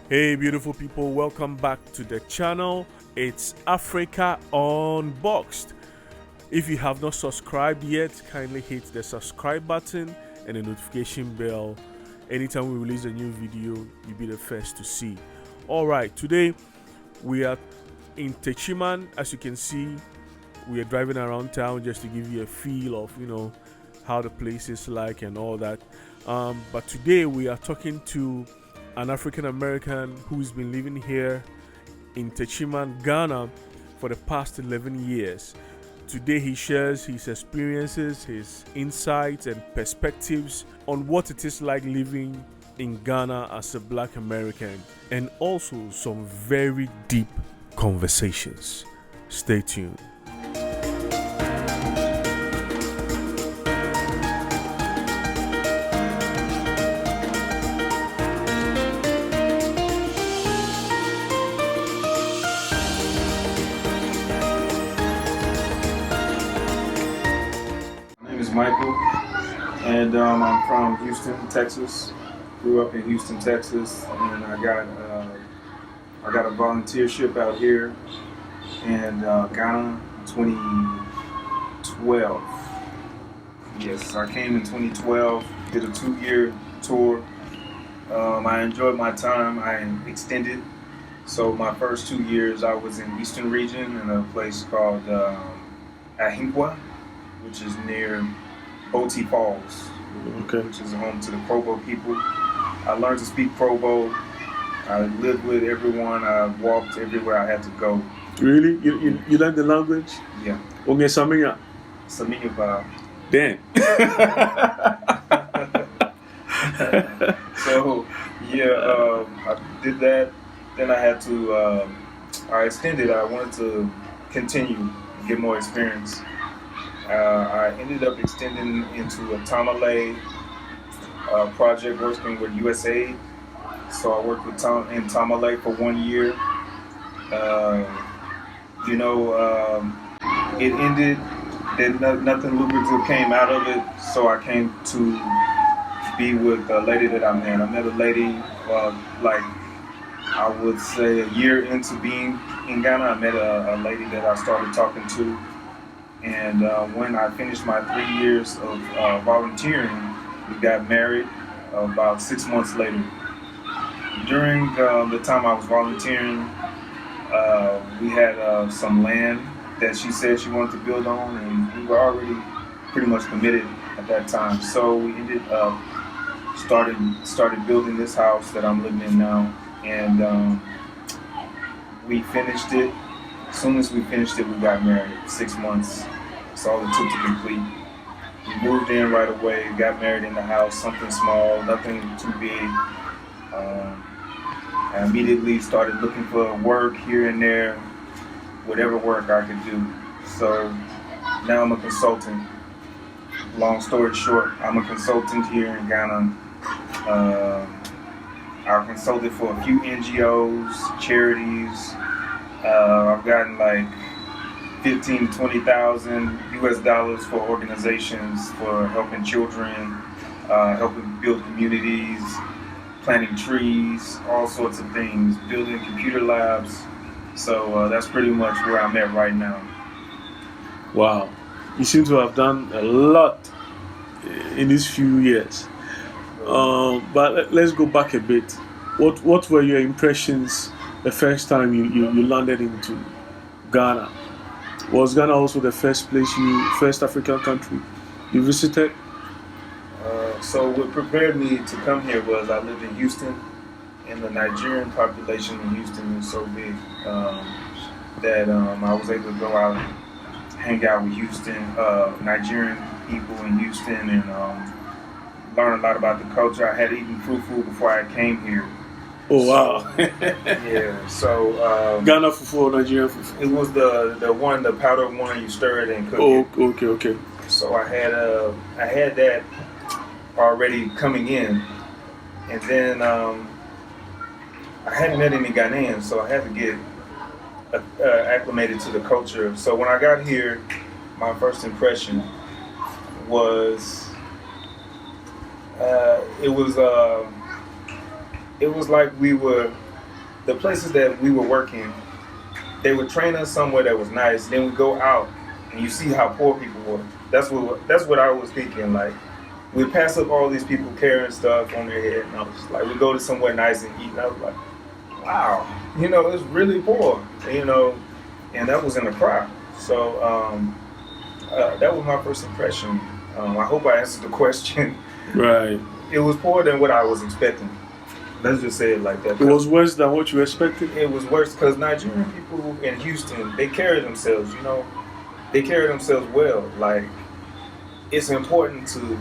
Hey beautiful people, welcome back to the channel. It's Africa Unboxed. If you have not subscribed yet, kindly hit the subscribe button and the notification bell. Anytime we release a new video, you'll be the first to see. Alright, today we are in Techiman. As you can see, we are driving around town just to give you a feel of, how the place is like and all that. But today we are talking to an African American who's been living here in Techiman, Ghana for the past 11 years. Today he shares his experiences, his insights and perspectives on what it is like living in Ghana as a Black American, and also some very deep conversations. Stay tuned. Michael, and I'm from Houston, Texas. Grew up in Houston, Texas, and I got a volunteership out here in Ghana, 2012. Yes, I came in 2012. Did a 2-year tour. I enjoyed my time. I extended. So my first 2 years, I was in Eastern region in a place called Ahinkwa, which is near Oti Falls, which is home to the Provo people. I learned to speak Provo. I lived with everyone. I walked everywhere I had to go. Really? You learned the language? Yeah. Onge Saminya? Saminya ba. Damn. So, yeah, I did that. Then I had to, I extended. I wanted to continue, get more experience. I ended up extending into a Tamale project working with USAID. So I worked with in Tamale for 1 year. It ended. Nothing lucrative came out of it. So I came to be with a lady that I met. I met a lady, I would say a year into being in Ghana. I met a lady that I started talking to. And when I finished my 3 years of volunteering, we got married about 6 months later. During the time I was volunteering, we had some land that she said she wanted to build on, and we were already pretty much committed at that time. So we ended up started building this house that I'm living in now, and we finished it. As soon as we finished it, we got married. 6 months. That's all it took to complete. We moved in right away, got married in the house, something small, nothing too big. I immediately started looking for work here and there, whatever work I could do. So now I'm a consultant. Long story short, I'm a consultant here in Ghana. I've consulted for a few NGOs, charities. I've gotten like 15 to 20,000 US dollars for organizations for helping children, helping build communities, planting trees, all sorts of things, building computer labs. So that's pretty much where I'm at right now. Wow, you seem to have done a lot in these few years. But let's go back a bit. What were your impressions the first time you landed into Ghana? Was Ghana also the first African country you visited? So what prepared me to come here was I lived in Houston, and the Nigerian population in Houston is so big that I was able to go out and hang out with Nigerian people in Houston, and learn a lot about the culture. I had eaten fufu before I came here. Oh wow! Yeah, so Ghana fufu or Nigerian fufu? It was the powdered one you stir it and cook it. Okay. So I had that already coming in, and then I hadn't met any Ghanaians, so I had to get acclimated to the culture. So when I got here, my first impression was it was like we were the places that we were working, they would train us somewhere that was nice. Then we go out and you see how poor people were. That's what I was thinking. Like, we pass up all these people carrying stuff on their head, and I was just like, we go to somewhere nice and eat. And I was like, wow, it's really poor, and that was in Accra. So that was my first impression. I hope I answered the question. Right. It was poor than what I was expecting. Let's just say it like that. It was worse than what you expected? It was worse because Nigerian people in Houston, they carry themselves, they carry themselves well. Like, it's important to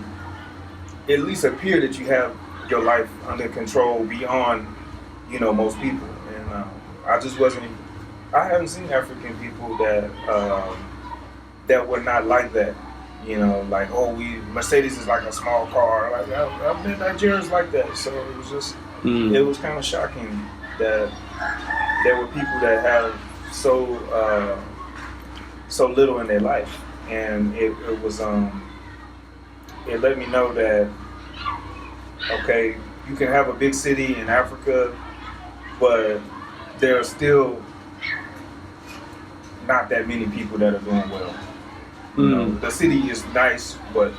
at least appear that you have your life under control beyond, most people. And I haven't seen African people that were not like that. Like, Mercedes is like a small car. Like, I've been Nigerians like that. So it was just, it was kind of shocking that there were people that have so little in their life. And it was, it let me know that, okay, you can have a big city in Africa, but there are still not that many people that are doing well. The city is nice, but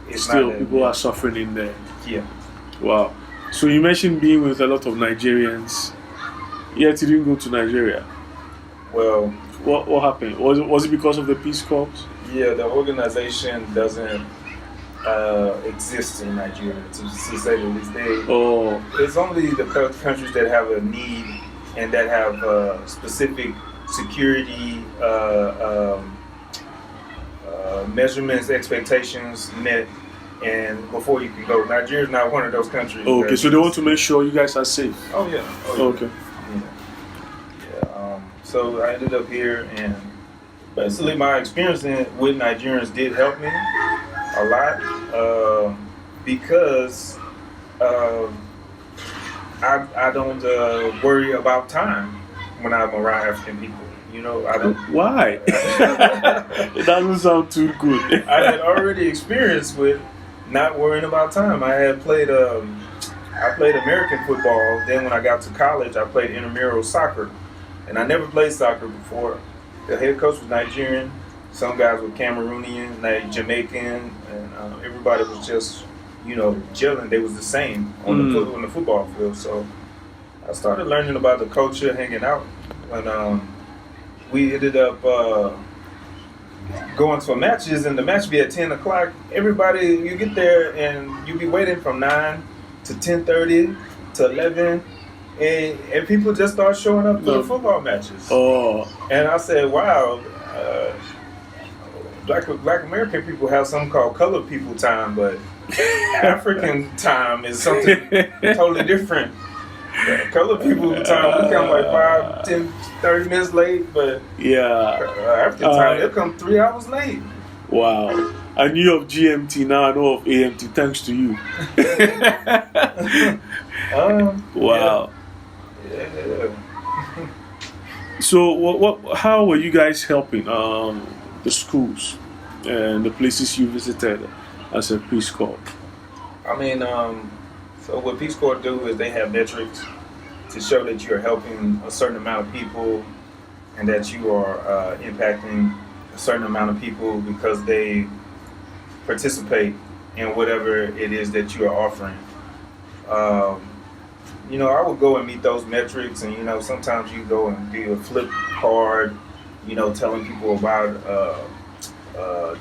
it's still not that people are suffering in there. Yeah. Wow. So you mentioned being with a lot of Nigerians, yet you didn't go to Nigeria. Well, what happened? Was it because of the Peace Corps? Yeah, the organization doesn't exist in Nigeria, to say the least. It's only the countries that have a need and that have specific security measurements, expectations met, and before you can go. Nigeria is not one of those countries. Okay, so they want to make sure you guys are safe. Oh yeah. Okay. Yeah. So I ended up here, and basically my experience with Nigerians did help me a lot because I don't worry about time when I'm around African people. I don't. Why? It doesn't sound too good. I had already experienced with not worrying about time. I had played American football. Then when I got to college, I played intramural soccer, and I never played soccer before. The head coach was Nigerian. Some guys were Cameroonian, like Jamaican, and everybody was just, gelling. They was the same on the football field. So I started learning about the culture, hanging out, and we ended up going to matches, and the match be at 10 o'clock. Everybody, you get there, and you be waiting from 9 to 10:30 to 11, and people just start showing up to the football matches. Oh. And I said, wow, Black American people have something called colored people time, but African time is something totally different. Colored people time, we come like 5, 10, 30 minutes late, but African time, they'll come 3 hours late. Wow. I knew of GMT, now I know of AMT, thanks to you. Wow. Yeah. So how were you guys helping the schools and the places you visited as a Peace Corps? I mean, so what Peace Corps do is they have metrics to show that you are helping a certain amount of people and that you are impacting a certain amount of people because they participate in whatever it is that you are offering. I would go and meet those metrics, and sometimes you go and do a flip card, telling people about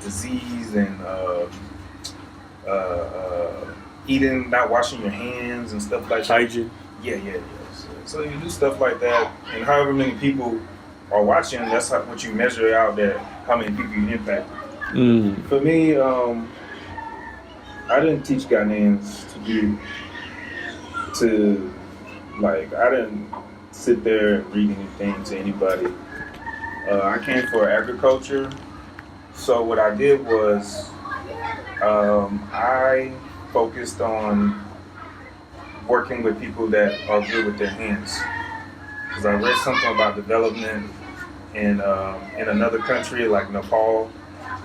disease and eating, not washing your hands and stuff like that. Hygiene. Yeah. So you do stuff like that, and however many people are watching, that's what you measure out there, how many people you impact. For me, I didn't teach Ghanaians I didn't sit there and read anything to anybody. I came for agriculture, so what I did was I focused on working with people that are good with their hands. Because I read something about development in another country like Nepal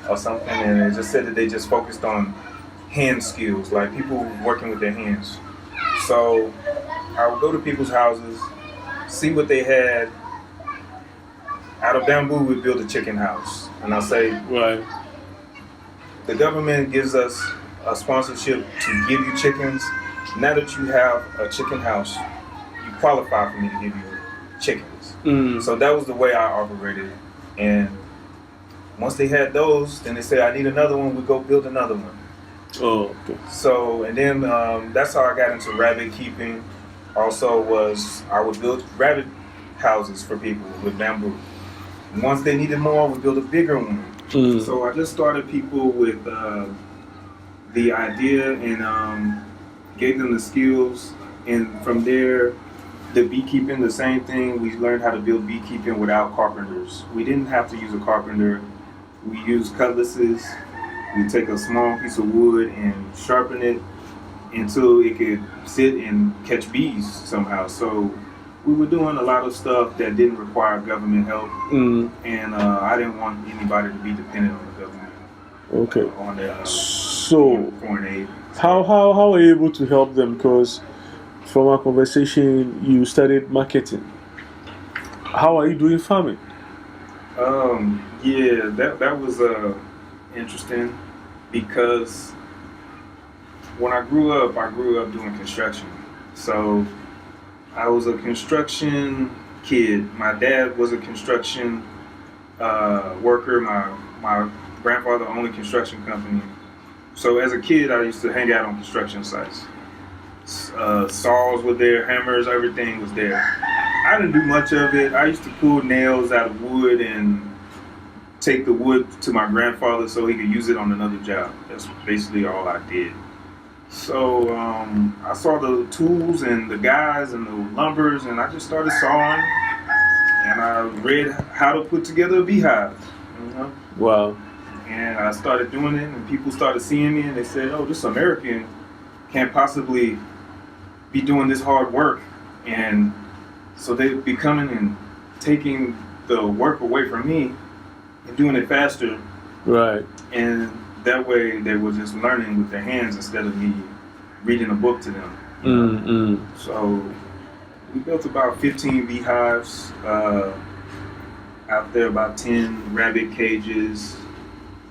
or something, and it just said that they just focused on hand skills, like people working with their hands. So I would go to people's houses, see what they had. Out of bamboo, we build a chicken house. And I say, Right. the government gives us a sponsorship to give you chickens. Now that you have a chicken house, you qualify for me to give you chickens. So that was the way I operated. And once they had those, then they said, I need another one. We go build another one. Oh, okay. So, and then that's how I got into rabbit keeping. Also was, I would build rabbit houses for people with bamboo. And once they needed more, we built a bigger one. So I just started people with the idea and gave them the skills. And from there, the beekeeping, the same thing. We learned how to build beekeeping without carpenters. We didn't have to use a carpenter. We used cutlasses. We take a small piece of wood and sharpen it until it could sit and catch bees somehow. So we were doing a lot of stuff that didn't require government help, and I didn't want anybody to be dependent on the government. Okay. On their So foreign aid. how are you able to help them? Because from our conversation, you studied marketing. How are you doing farming? Yeah, that was interesting because when I grew up doing construction. So I was a construction kid. My dad was a construction worker. My grandfather owned a construction company. So as a kid, I used to hang out on construction sites. Saws were there, hammers, everything was there. I didn't do much of it. I used to pull nails out of wood and take the wood to my grandfather so he could use it on another job. That's basically all I did. So I saw the tools and the guys and the lumbers, and I just started sawing. And I read how to put together a beehive. Wow. And I started doing it, and people started seeing me, and they said, "Oh, this American can't possibly be doing this hard work." And so they'd be coming and taking the work away from me and doing it faster. Right. And that way they were just learning with their hands instead of me reading a book to them. So we built about 15 beehives out there, about 10 rabbit cages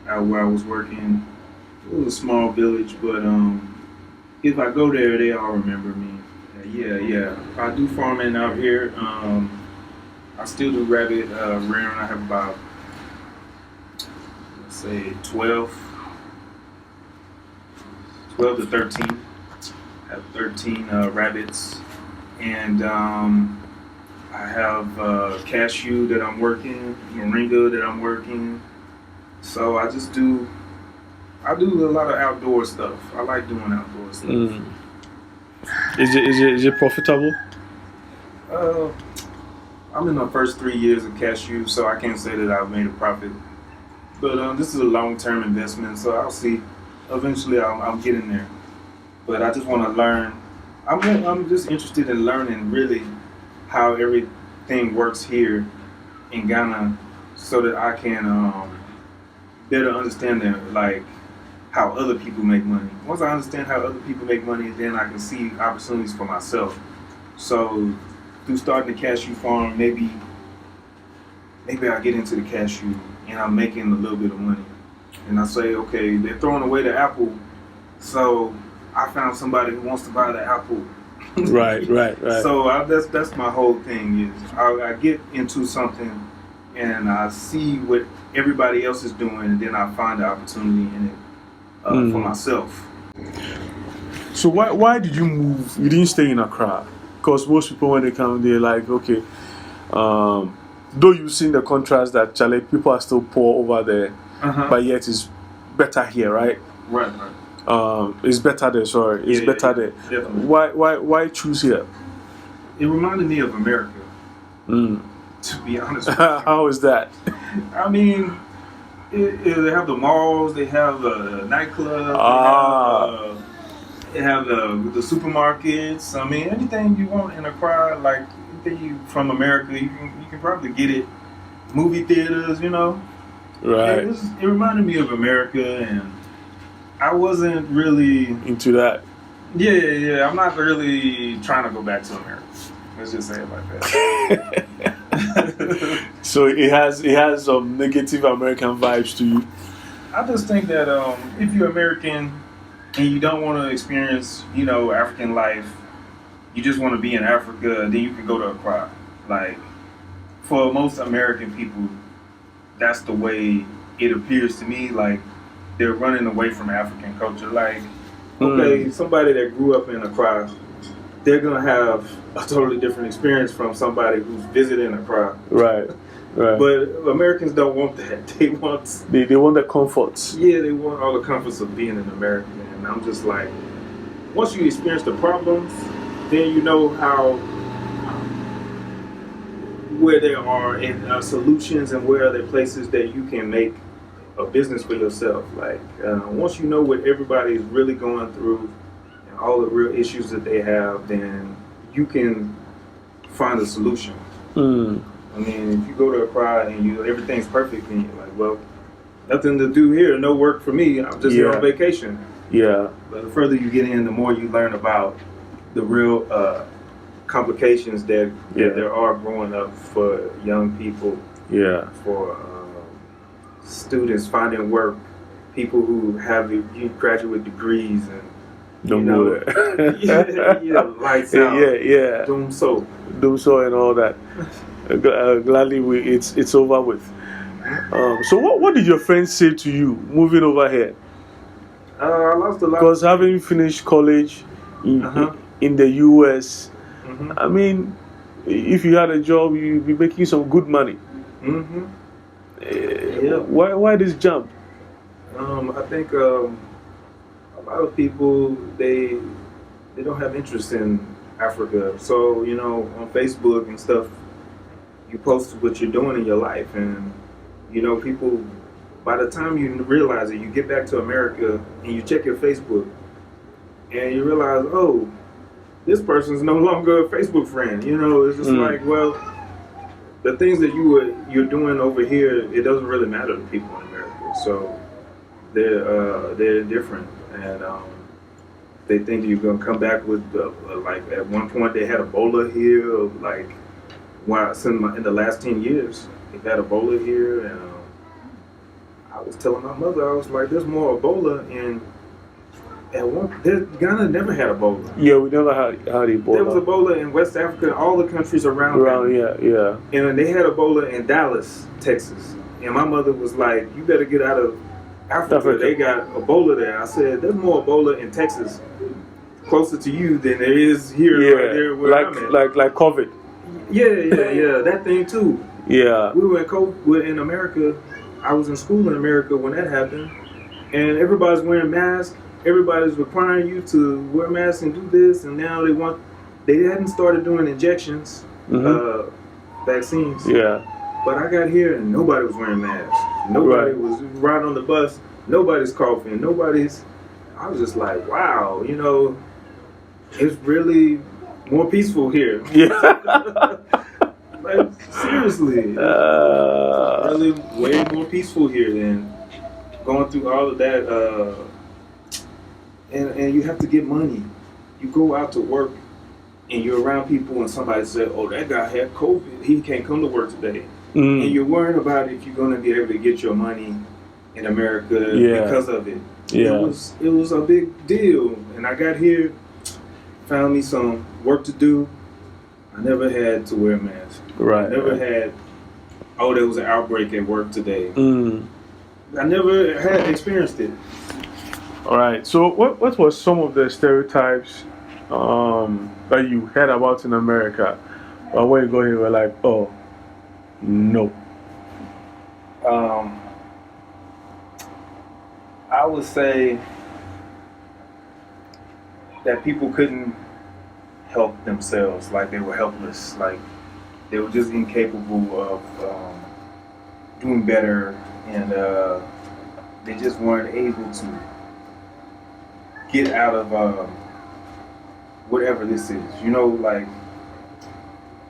out where I was working. It was a small village, but if I go there, they all remember me. Yeah. I do farming out here. I still do rabbit rearing. I have about, let's say, 12 to 13. I have 13 rabbits. And I have cashew that I'm working, moringa that I'm working. So I do a lot of outdoor stuff. I like doing outdoor stuff. Is it profitable? I'm in the first 3 years of cashew, so I can't say that I've made a profit. But this is a long-term investment, so I'll see. Eventually, I'll get in there. But I just want to learn. I'm just interested in learning really how everything works here in Ghana, so that I can better understand how other people make money. Once I understand how other people make money, then I can see opportunities for myself. So through starting the cashew farm, maybe I get into the cashew and I'm making a little bit of money. And I say, okay, they're throwing away the apple, so I found somebody who wants to buy the apple. Right. So that's my whole thing is I get into something and I see what everybody else is doing, and then I find the opportunity in it for myself. So why did you move? You didn't stay in Accra? Because most people, when they come, they're like, okay, though you've seen the contrast that people are still poor over there, but yet it's better here, right? Right. It's better there. Sorry, it's better there. Definitely. Why choose here? It reminded me of America. To be honest with you. How is that? I mean, they have the malls, they have a nightclub, they have the supermarkets. I mean, anything you want in Accra, like anything from America, you can probably get it. Movie theaters, Right. It reminded me of America, and I wasn't really into that. Yeah. I'm not really trying to go back to America. Let's just say it like that. So it has some negative American vibes to you. I just think that if you're American and you don't want to experience, African life, you just want to be in Africa, then you can go to Accra. Like, for most American people, that's the way it appears to me. Like, they're running away from African culture. Like, okay, somebody that grew up in Accra, they're going to have a totally different experience from somebody who's visiting Accra. Right. But Americans don't want that. They want the comforts. Yeah, they want all the comforts of being an American. And I'm just like, once you experience the problems, then you know where there are solutions and where are there places that you can make a business for yourself. Like, once you know what everybody is really going through and all the real issues that they have, then you can find a solution. I mean, if you go to Accra and everything's perfect, and you're like, well, nothing to do here, no work for me, I'm just here on vacation. Yeah. But the further you get in, the more you learn about the real complications that there are growing up for young people. Yeah. For students finding work, people who have graduate degrees and lights out. Doom so and all that. Gladly, it's over with. So what did your friends say to you moving over here? I lost a lot. Because having finished college in the US, I mean, if you had a job, you'd be making some good money. Why this jump? I think a lot of people they don't have interest in Africa. So on Facebook and stuff, you post what you're doing in your life, and people. By the time you realize it, you get back to America and you check your Facebook, and you realize, oh, this person's no longer a Facebook friend. It's just like, well, the things that you're doing over here, it doesn't really matter to people in America. So they're different, and they think you're gonna come back with like at one point they had Ebola here, like in the last 10 years they've had Ebola here, and I was telling my mother, I was like, there's more Ebola Ghana never had Ebola. Yeah, we never had Ebola. There was Ebola in West Africa and all the countries around. Yeah. And they had Ebola in Dallas, Texas. And my mother was like, you better get out of Africa. They got Ebola there. I said, there's more Ebola in Texas, closer to you than there is here right there where I'm at. Like COVID. Yeah, that thing too. Yeah. We were in America. I was in school in America when that happened, and everybody's wearing masks. Everybody's requiring you to wear masks and do this, and now they hadn't started doing injections, vaccines. Yeah. But I got here and nobody was wearing masks. Nobody was riding on the bus. Nobody's coughing. I was just like, wow, it's really more peaceful here. Yeah. Like, seriously. Really way more peaceful here than going through all of that. And you have to get money. You go out to work and you're around people and somebody said, oh, that guy had COVID. He can't come to work today. And you're worrying about if you're going to be able to get your money in America because of it. Yeah. It was a big deal. And I got here, found me some work to do. I never had to wear a mask. Right. I never had, there was an outbreak at work today. I never had experienced it. All right. So what was some of the stereotypes that you heard about in America? But when you go here, you were like, oh, no. I would say that people couldn't help themselves, like they were helpless, like they were just incapable of doing better, and they just weren't able to get out of whatever this is. Like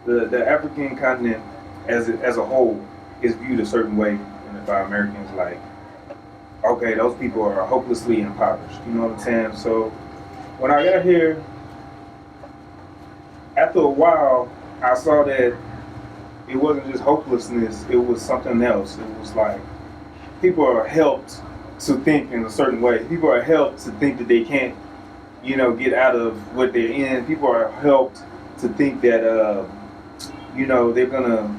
the African continent as a whole is viewed a certain way by Americans, like, okay, those people are hopelessly impoverished. You know what I'm saying? So when I got here, after a while, I saw that it wasn't just hopelessness, it was something else. It was like people are helped to think in a certain way. People are helped to think that they can't, get out of what they're in. People are helped to think that, they're going to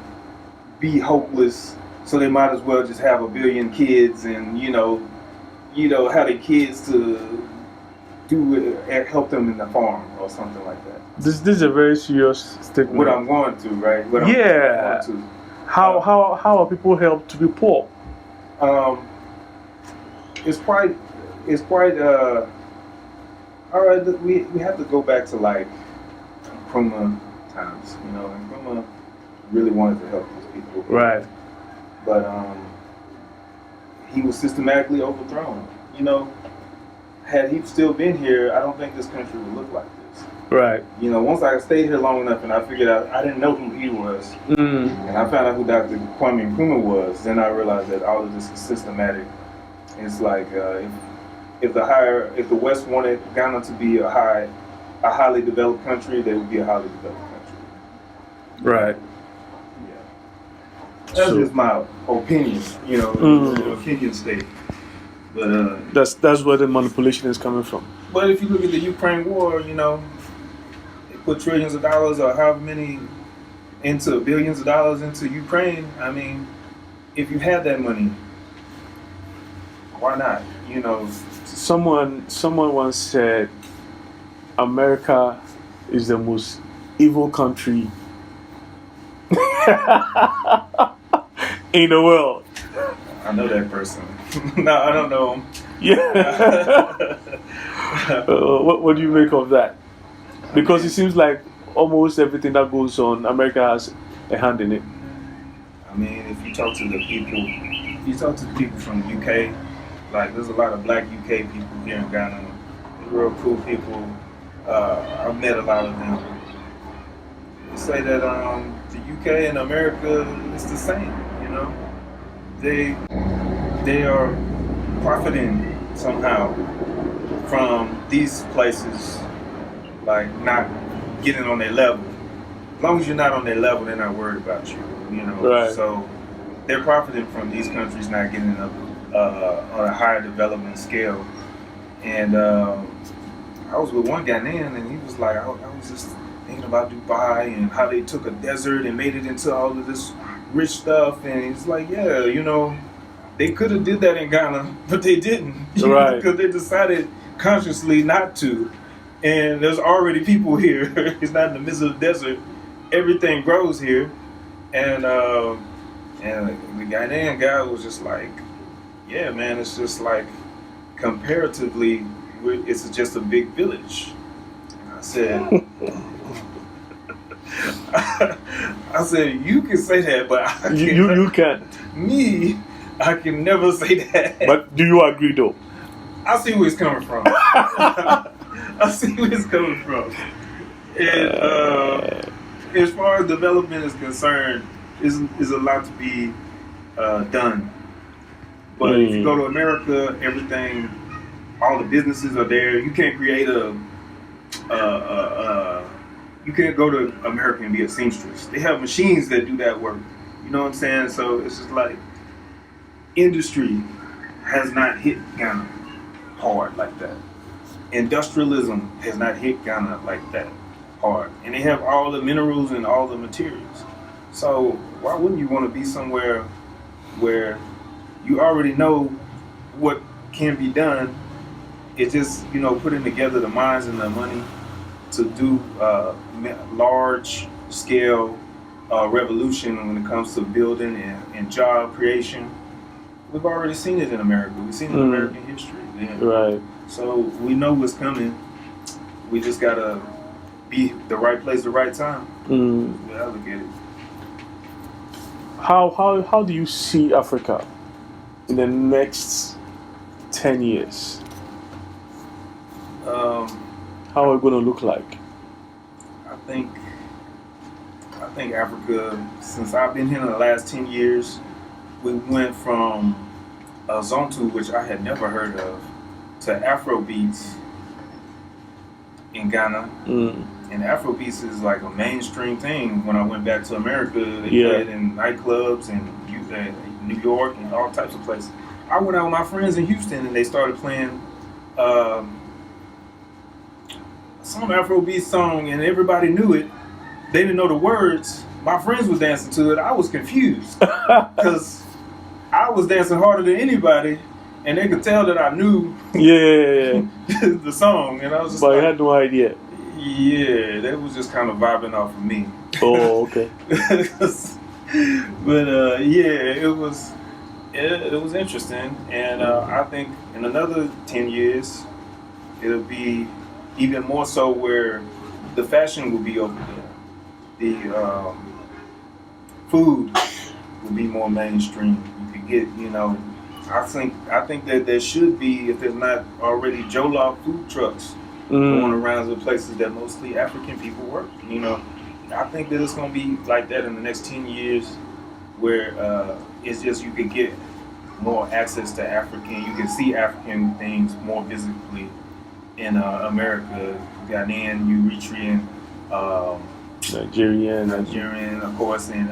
be hopeless, so they might as well just have a billion kids and, have the kids to help them in the farm or something like that. This is a very serious statement. What I'm going to, right? What I'm going to. How are people helped to be poor? It's quite. All right, we have to go back to like Nkrumah times. Nkrumah really wanted to help these people. Right. But he was systematically overthrown. Had he still been here, I don't think this country would look like this. Right. Once I stayed here long enough and I figured out, I didn't know who he was, and I found out who Dr. Kwame Nkrumah was, then I realized that all of this is systematic. It's like if the West wanted Ghana to be a highly developed country, they would be a highly developed country. Right. Yeah. That's just my opinion, opinion state. But that's where the manipulation is coming from. But if you look at the Ukraine war, they put trillions of dollars or however many into billions of dollars into Ukraine. I mean, if you had that money, why not? Someone once said America is the most evil country in the world. I know that person. No, I don't know him. Yeah. What do you make of that? Because it seems like almost everything that goes on, America has a hand in it. I mean, if you talk to the people from the UK, like there's a lot of black UK people here in Ghana. They're real cool people. I've met a lot of them. They say that the UK and America is the same, They are profiting somehow from these places, like not getting on their level. As long as you're not on their level, they're not worried about you, Right. So they're profiting from these countries not getting up on a higher development scale. And I was with one Ghanaian, and he was like, I was just thinking about Dubai and how they took a desert and made it into all of this rich stuff. And he's like, yeah, they could have did that in Ghana, but they didn't. Right. Because they decided consciously not to. And there's already people here. It's not in the midst of the desert. Everything grows here. And the Ghanaian guy was just like, yeah, man, it's just like, comparatively, it's just a big village. And I said, you can say that, but I can't. You can. Me, I can never say that. But do you agree, though? I see where it's coming from. I see where it's coming from. And as far as development is concerned, is a lot to be done. But if you go to America, everything, all the businesses are there. You can't create you can't go to America and be a seamstress. They have machines that do that work. You know what I'm saying? So it's just like industry has not hit Ghana hard like that. Industrialism has not hit Ghana like that hard. And they have all the minerals and all the materials. So why wouldn't you want to be somewhere where you already know what can be done? It's just, putting together the minds and the money to do large scale revolution when it comes to building and job creation. We've already seen it in America. We've seen it in American history. Yeah. Right. So we know what's coming. We just gotta be the right place, the right time. I look at it. How do you see Africa in the next 10 years? How are we going to look like? I think Africa, since I've been here in the last 10 years, we went from Zonto, which I had never heard of, to Afro beats in Ghana. And Afrobeats is like a mainstream thing. When I went back to America, they Yeah. played in nightclubs and New York and all types of places. I went out with my friends in Houston and they started playing some Afrobeat song and everybody knew it. They didn't know the words. My friends was dancing to it. I was confused because I was dancing harder than anybody, and they could tell that I knew the song. And I was just but like, you had no idea. Yeah, they was just kind of vibing off of me. Oh, okay. But yeah, it was interesting, and I think in another 10 years, it'll be even more so where the fashion will be over there. The food will be more mainstream. You could get, I think that there should be, if there's not already, Jollof food trucks going around the places that mostly African people work. I think that it's going to be like that in the next 10 years, where it's just you could get more access to African. You can see African things more visibly in America. Ghanaian, Eritrean, Nigerian, of course, and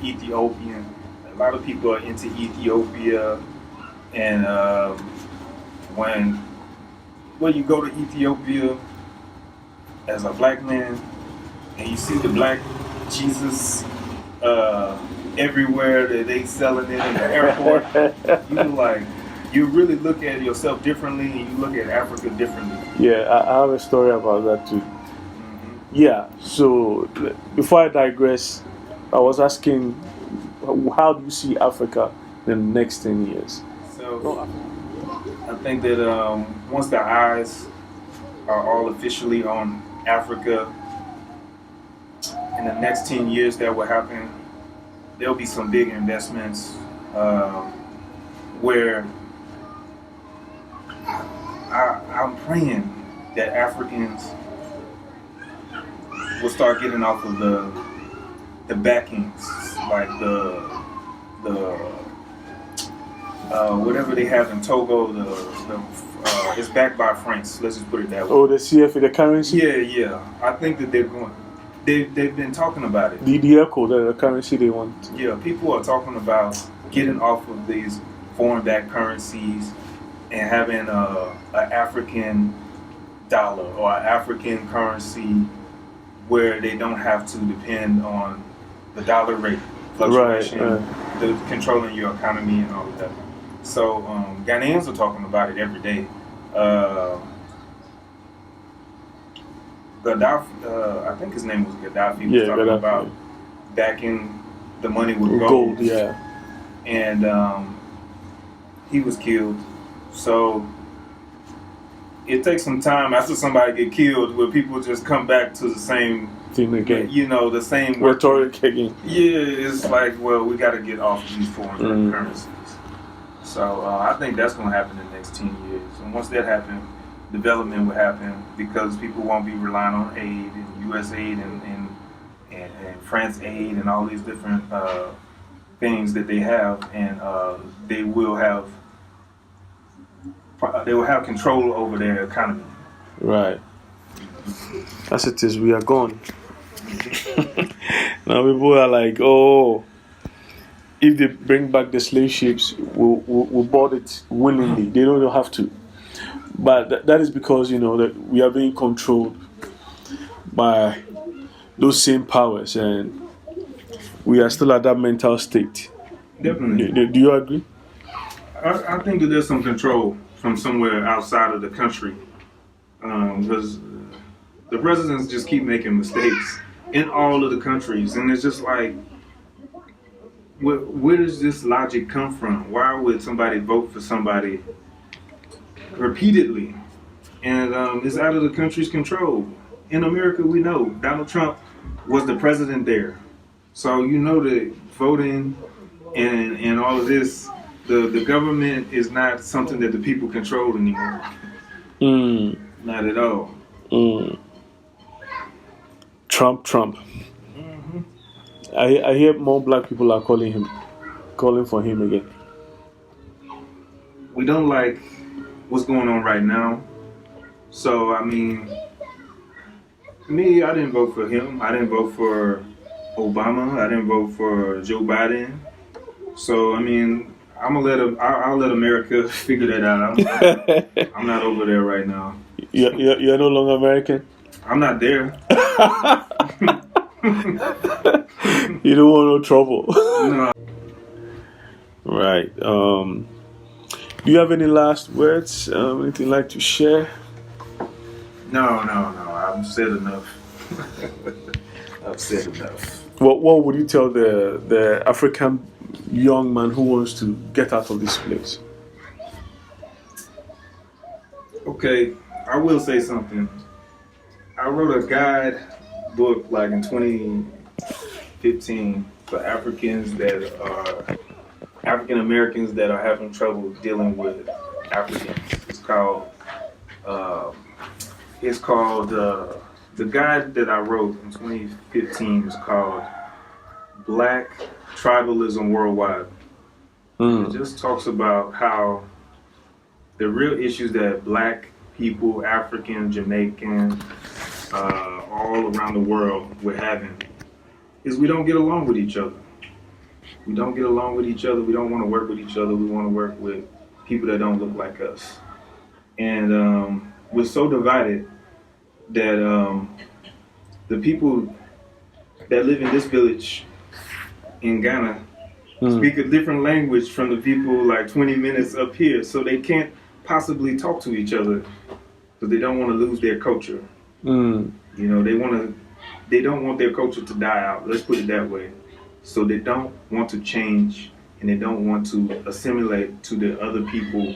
Ethiopian. A lot of people are into Ethiopia, and when you go to Ethiopia as a black man and you see the black Jesus everywhere that they selling it in the airport, you really look at yourself differently and you look at Africa differently. Yeah, I have a story about that too. Yeah, so before I digress, I was asking, how do you see Africa in the next 10 years? So I think that once the eyes are all officially on Africa, in the next 10 years that will happen, there'll be some big investments where I'm praying that Africans will start getting off of the backings, like the whatever they have in Togo, it's backed by France. Let's just put it that way. Oh, the CFA, the currency? Yeah. I think that they've been talking about it. The ECO, the currency they want. Yeah, people are talking about getting off of these foreign-backed currencies and having an African dollar or an African currency where they don't have to depend on the dollar rate fluctuation, the controlling your economy and all of that. So Ghanaians are talking about it every day. Gaddafi, I think his name was Gaddafi, was talking about backing the money with gold. And he was killed. So it takes some time after somebody get killed where people just come back to the same thing again. The same rhetoric again. Yeah, it's like, well, we got to get off these foreign currencies. So I think that's going to happen in the next 10 years. And once that happens, development will happen because people won't be relying on aid and U.S. aid and France aid and all these different things that they have, and they will have control over their economy. Right. As it is, we are gone. Now people are like, oh, if they bring back the slave ships, we'll board it willingly. They don't have to. But that is because, that we are being controlled by those same powers, and we are still at that mental state. Definitely. Do you agree? I think that there's some control from somewhere outside of the country, because the presidents just keep making mistakes in all of the countries, and it's just like, where does this logic come from? Why would somebody vote for somebody repeatedly? And it's out of the country's control. In America, we know Donald Trump was the president there, so that voting and all of this, the government is not something that the people control anymore. Not at all. Trump. Mm-hmm. I hear more black people are calling for him again. We don't like what's going on right now. So, I mean, Me, I didn't vote for him. I didn't vote for Obama. I didn't vote for Joe Biden. So I mean, I'll let America figure that out. I'm not over there right now. You're no longer American? I'm not there. You don't want no trouble. No. Right. Do you have any last words? Anything you'd like to share? No. I've said enough. I've said enough. What would you tell the African young man who wants to get out of this place? Okay, I will say something. I wrote a guide book like in 2015 for African Americans that are having trouble dealing with Africans. The guide that I wrote in 2015 is called Black Tribalism Worldwide. It just talks about how the real issues that black people, African, Jamaican, all around the world we're having is we don't get along with each other. We don't get along with each other. We don't want to work with each other. We want to work with people that don't look like us. And we're so divided that the people that live in this village in Ghana speak a different language from the people like 20 minutes up here. So they can't possibly talk to each other because they don't want to lose their culture. You know, they don't want their culture to die out. Let's put it that way. So they don't want to change and they don't want to assimilate to the other people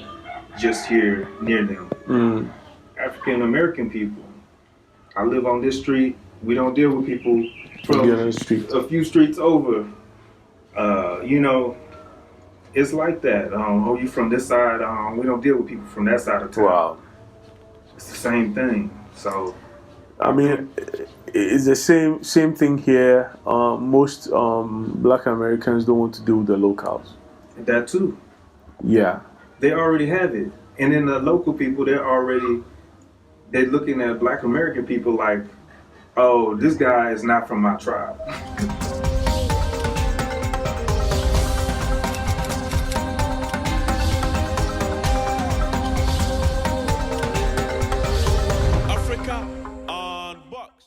just here near them. African American people, I live on this street. We don't deal with people from a few streets over. You know, it's like that. Oh, you from this side? We don't deal with people from that side of town. Wow. It's the same thing. So, I mean, it's the same thing here. Most Black Americans don't want to deal with the locals. That too. Yeah. They already have it, and then the local people, they're looking at Black American people like, oh, this guy is not from my tribe.